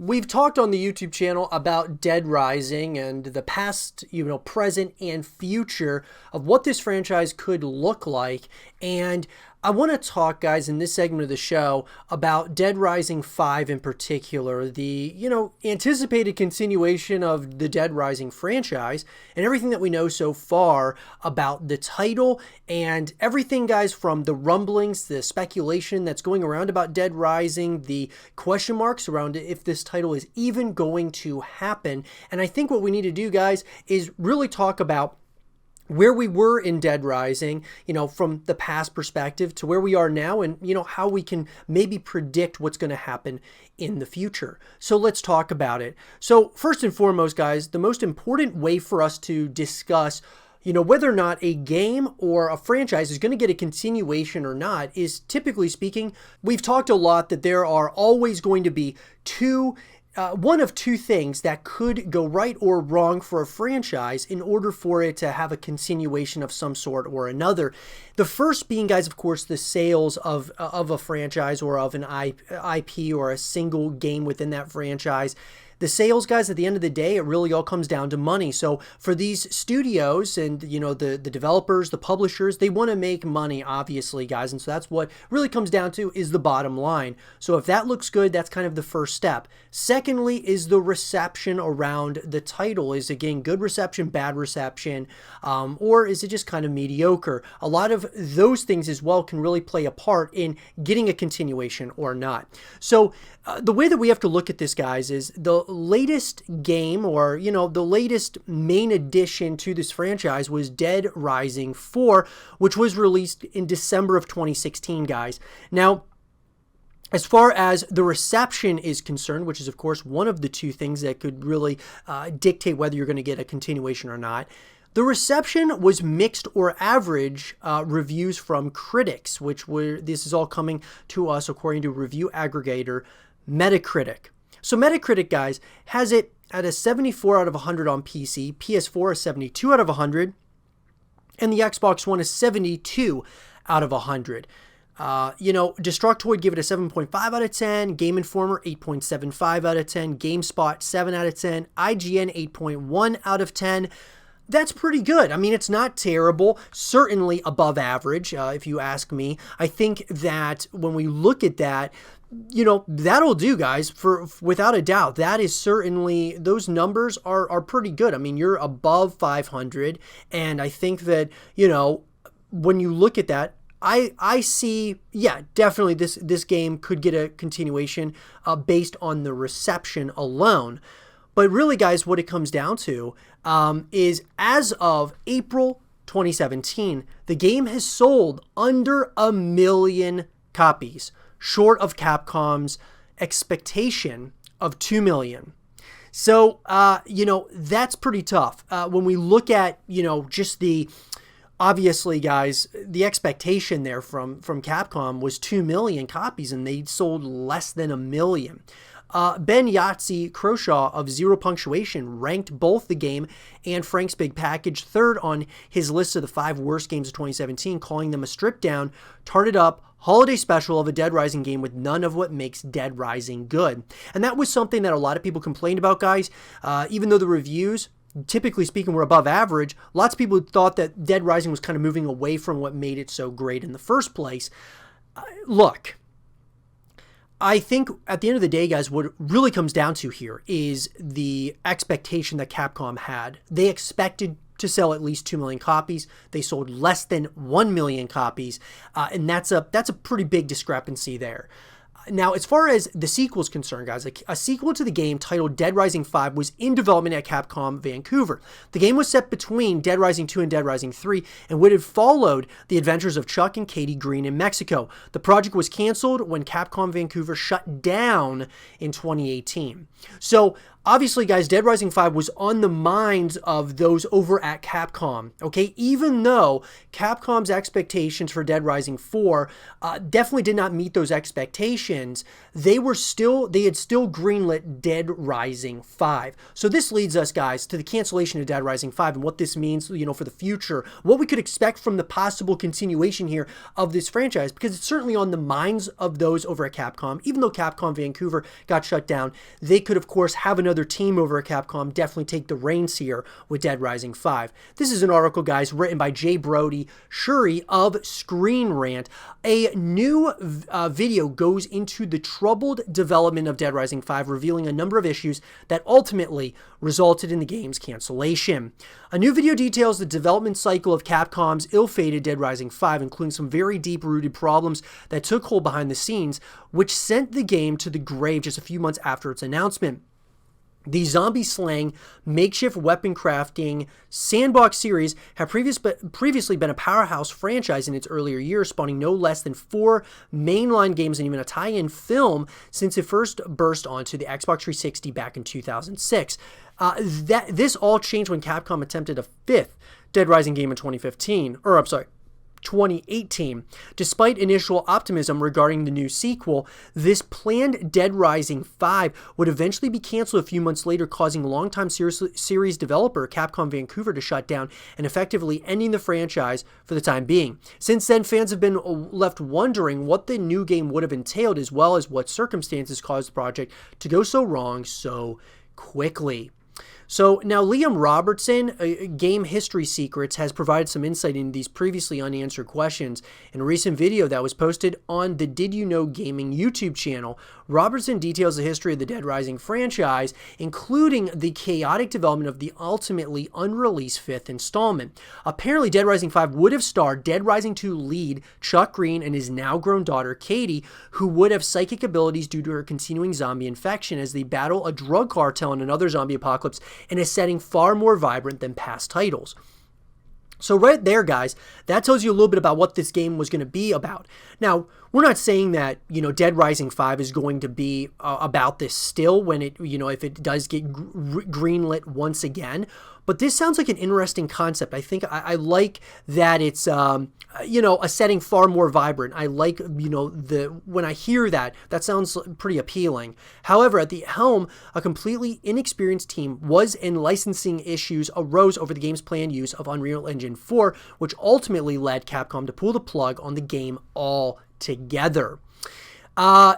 We've talked on the YouTube channel about Dead Rising and the past, present and future of what this franchise could look like. And I want to talk, guys, in this segment of the show about Dead Rising 5 in particular, the, anticipated continuation of the Dead Rising franchise and everything that we know so far about the title and everything, guys, from the rumblings, the speculation that's going around about Dead Rising, the question marks around if this title is even going to happen. And I think what we need to do, guys, is really talk about where we were in Dead Rising, from the past perspective to where we are now and, how we can maybe predict what's going to happen in the future. So let's talk about it. So first and foremost, guys, the most important way for us to discuss whether or not a game or a franchise is going to get a continuation or not is, typically speaking, we've talked a lot that there are always going to be one of two things that could go right or wrong for a franchise in order for it to have a continuation of some sort or another. The first being, guys, of course, the sales of a franchise or of an IP or a single game within that franchise. The sales, guys, at the end of the day, it really all comes down to money. So for these studios and, the developers, the publishers, they want to make money, obviously, guys. And so that's what really comes down to is the bottom line. So if that looks good, that's kind of the first step. Secondly is the reception around the title. Is it getting good reception, bad reception, or is it just kind of mediocre? A lot of those things as well can really play a part in getting a continuation or not. So the way that we have to look at this, guys, is the latest game or, the latest main addition to this franchise was Dead Rising 4, which was released in December of 2016, guys. Now, as far as the reception is concerned, which is, of course, one of the two things that could really dictate whether you're going to get a continuation or not, the reception was mixed or average reviews from critics, this is all coming to us according to review aggregator Metacritic. So Metacritic, guys, has it at a 74 out of 100 on PC, PS4 a 72 out of 100, and the Xbox One is 72 out of 100. Destructoid give it a 7.5 out of 10, Game Informer 8.75 out of 10, GameSpot 7 out of 10, IGN 8.1 out of 10. That's pretty good. I mean, it's not terrible, certainly above average, if you ask me. I think that when we look at that, that'll do, guys, for without a doubt. That is certainly, those numbers are pretty good. I mean, you're above 500, and I think that, when you look at that, I see, definitely this game could get a continuation based on the reception alone. But really, guys, what it comes down to is as of April 2017, the game has sold under 1 million copies, short of Capcom's expectation of 2 million. So, that's pretty tough. When we look at, just obviously, guys, the expectation there from Capcom was 2 million copies, and they sold less than 1 million. Ben Yahtzee Croshaw of Zero Punctuation ranked both the game and Frank's Big Package third on his list of the 5 worst games of 2017, calling them a stripped-down, tarted-up holiday special of a Dead Rising game with none of what makes Dead Rising good. And that was something that a lot of people complained about, guys. Even though the reviews, typically speaking, were above average, lots of people thought that Dead Rising was kind of moving away from what made it so great in the first place. Look, I think at the end of the day, guys, what it really comes down to here is the expectation that Capcom had. They expected to sell at least 2 million copies. They sold less than 1 million copies, and that's a pretty big discrepancy there. Now, as far as the sequel is concerned, guys, a sequel to the game titled Dead Rising 5 was in development at Capcom Vancouver. The game was set between Dead Rising 2 and Dead Rising 3 and would have followed the adventures of Chuck and Katie Green in Mexico. The project was canceled when Capcom Vancouver shut down in 2018. So Obviously, guys, Dead Rising 5 was on the minds of those over at Capcom, okay? Even though Capcom's expectations for Dead Rising 4 definitely did not meet those expectations, they had still greenlit Dead Rising 5. So this leads us, guys, to the cancellation of Dead Rising 5 and what this means, for the future, what we could expect from the possible continuation here of this franchise, because it's certainly on the minds of those over at Capcom. Even though Capcom Vancouver got shut down, they could, of course, have another team over at Capcom definitely take the reins here with Dead Rising 5. This is an article, guys, written by Jay Brody Shuri of Screen Rant. A new video goes into the troubled development of Dead Rising 5, revealing a number of issues that ultimately resulted in the game's cancellation. A new video details the development cycle of Capcom's ill-fated Dead Rising 5, including some very deep-rooted problems that took hold behind the scenes, which sent the game to the grave just a few months after its announcement. The zombie slaying, makeshift weapon crafting sandbox series had previously been a powerhouse franchise in its earlier years, spawning no less than 4 mainline games and even a tie-in film since it first burst onto the Xbox 360 back in 2006. This all changed when Capcom attempted a 5th Dead Rising game in 2018. Despite initial optimism regarding the new sequel, this planned Dead Rising 5 would eventually be canceled a few months later, causing longtime series developer Capcom Vancouver to shut down and effectively ending the franchise for the time being. Since then, fans have been left wondering what the new game would have entailed, as well as what circumstances caused the project to go so wrong so quickly. So now Liam Robertson, Game History Secrets, has provided some insight into these previously unanswered questions. In a recent video that was posted on the Did You Know Gaming YouTube channel, Robertson details the history of the Dead Rising franchise, including the chaotic development of the ultimately unreleased 5th installment. Apparently, Dead Rising 5 would have starred Dead Rising 2 lead Chuck Green and his now-grown daughter, Katie, who would have psychic abilities due to her continuing zombie infection as they battle a drug cartel and another zombie apocalypse in a setting far more vibrant than past titles. So right there, guys, that tells you a little bit about what this game was going to be about. Now, we're not saying that, Dead Rising 5 is going to be about this still when it, if it does get greenlit once again. But this sounds like an interesting concept. I think I like that it's, a setting far more vibrant. I like, when I hear that, that sounds pretty appealing. However, at the helm, a completely inexperienced team and licensing issues arose over the game's planned use of Unreal Engine 4, which ultimately led Capcom to pull the plug on the game altogether.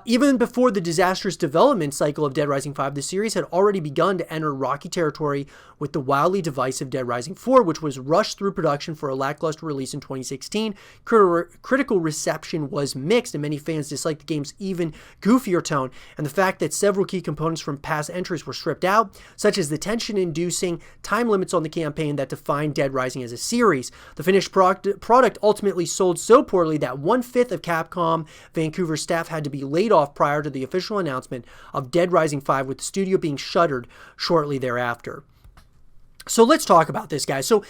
Even before the disastrous development cycle of Dead Rising 5, the series had already begun to enter rocky territory with the wildly divisive Dead Rising 4, which was rushed through production for a lackluster release in 2016. Critical reception was mixed, and many fans disliked the game's even goofier tone, and the fact that several key components from past entries were stripped out, such as the tension-inducing time limits on the campaign that defined Dead Rising as a series. The finished product ultimately sold so poorly that 1/5 of Capcom Vancouver staff had to be laid off prior to the official announcement of Dead Rising 5, with the studio being shuttered shortly thereafter. So let's talk about this, guys. So,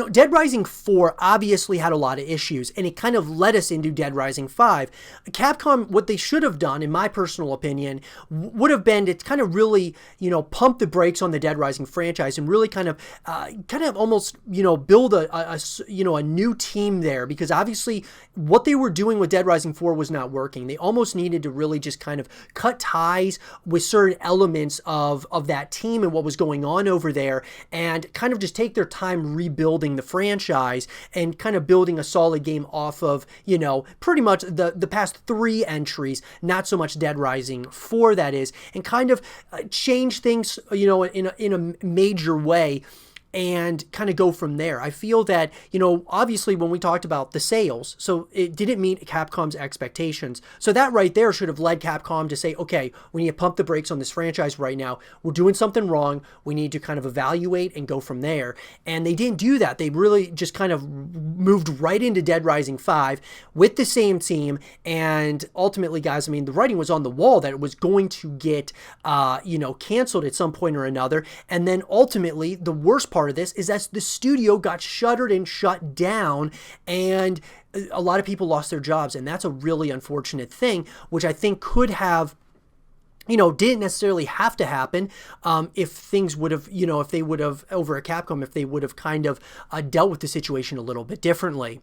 Dead Rising 4 obviously had a lot of issues, and it kind of led us into Dead Rising 5. Capcom, what they should have done, in my personal opinion, would have been to kind of really, pump the brakes on the Dead Rising franchise and really kind of almost, build a new team there, because obviously what they were doing with Dead Rising 4 was not working. They almost needed to really just kind of cut ties with certain elements of that team and what was going on over there, and kind of just take their time rebuilding the franchise and kind of building a solid game off of, pretty much the past 3 entries, not so much Dead Rising 4, that is, and kind of change things, in a major way, and kind of go from there. I feel that, obviously when we talked about the sales, so it didn't meet Capcom's expectations. So that right there should have led Capcom to say, okay, we need to pump the brakes on this franchise right now. We're doing something wrong. We need to kind of evaluate and go from there. And they didn't do that. They really just kind of moved right into Dead Rising 5 with the same team. And ultimately, guys, the writing was on the wall that it was going to get, canceled at some point or another. And then ultimately, the worst part of this is that the studio got shuttered and shut down, and a lot of people lost their jobs, and that's a really unfortunate thing, which I think could have didn't necessarily have to happen if things would have, if they would have, over at Capcom, if they would have kind of dealt with the situation a little bit differently.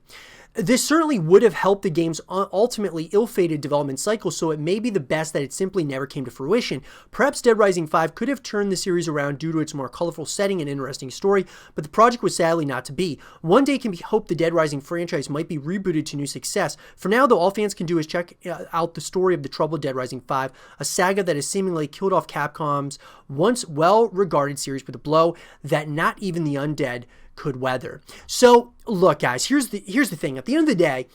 This certainly would have helped the game's ultimately ill-fated development cycle, so it may be the best that it simply never came to fruition. Perhaps Dead Rising 5 could have turned the series around due to its more colorful setting and interesting story, but the project was sadly not to be. One day can be hoped the Dead Rising franchise might be rebooted to new success. For now, though, all fans can do is check out the story of the troubled Dead Rising 5, a saga that has seemingly killed off Capcom's once well-regarded series with a blow that not even the undead could weather. So look, guys, here's the thing. At the end of the day,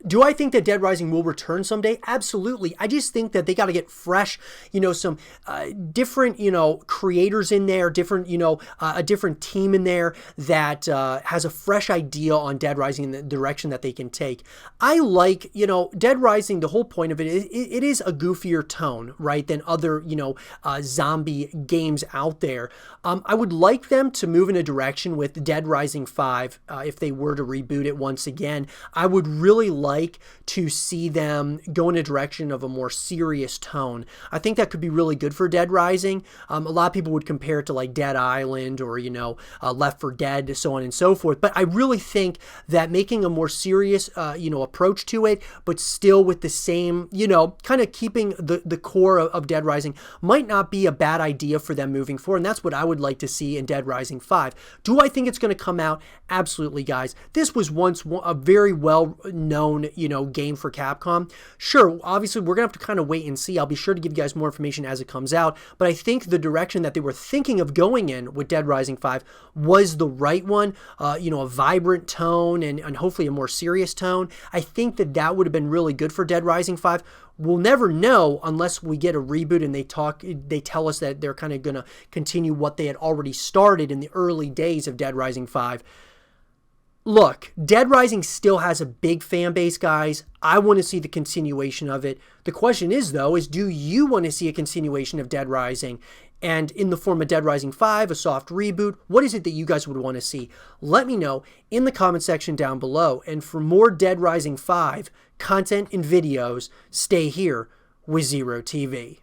do I think that Dead Rising will return someday? Absolutely. I just think that they got to get fresh, some different, creators in there, different, a different team in there that has a fresh idea on Dead Rising and the direction that they can take. I like, Dead Rising, the whole point of it is a goofier tone, right, than other, zombie games out there. I would like them to move in a direction with Dead Rising 5, if they were to reboot it once again. I would really like to see them go in a direction of a more serious tone. I think that could be really good for Dead Rising. A lot of people would compare it to like Dead Island or, Left 4 Dead, so on and so forth. But I really think that making a more serious, approach to it, but still with the same, kind of keeping the core of Dead Rising might not be a bad idea for them moving forward. And that's what I would like to see in Dead Rising 5. Do I think it's going to come out? Absolutely, guys. This was once a very well-known, game for Capcom. Sure, obviously, we're going to have to kind of wait and see. I'll be sure to give you guys more information as it comes out, but I think the direction that they were thinking of going in with Dead Rising 5 was the right one, a vibrant tone and hopefully a more serious tone. I think that would have been really good for Dead Rising 5. We'll never know unless we get a reboot and they tell us that they're kind of going to continue what they had already started in the early days of Dead Rising 5. Look, Dead Rising still has a big fan base, guys. I want to see the continuation of it. The question is, though, do you want to see a continuation of Dead Rising? And in the form of Dead Rising 5, a soft reboot, what is it that you guys would want to see? Let me know in the comment section down below. And for more Dead Rising 5 content and videos, stay here with Zero TV.